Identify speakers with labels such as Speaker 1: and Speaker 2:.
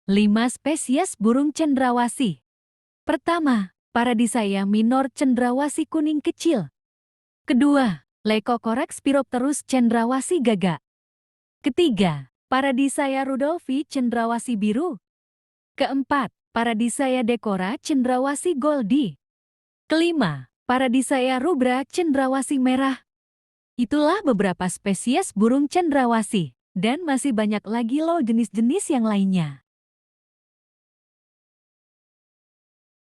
Speaker 1: 5 spesies burung cendrawasih. Pertama, Paradisea minor cendrawasih kuning kecil. Kedua, Leucocorax spiropterus cendrawasih gagak. Ketiga, Paradisea rudolfi cendrawasih biru. Keempat, Paradisea decora cendrawasih goldi. Kelima, Paradisea rubra cendrawasih merah. Itulah beberapa spesies burung cendrawasih, dan masih banyak lagi loh jenis-jenis yang lainnya.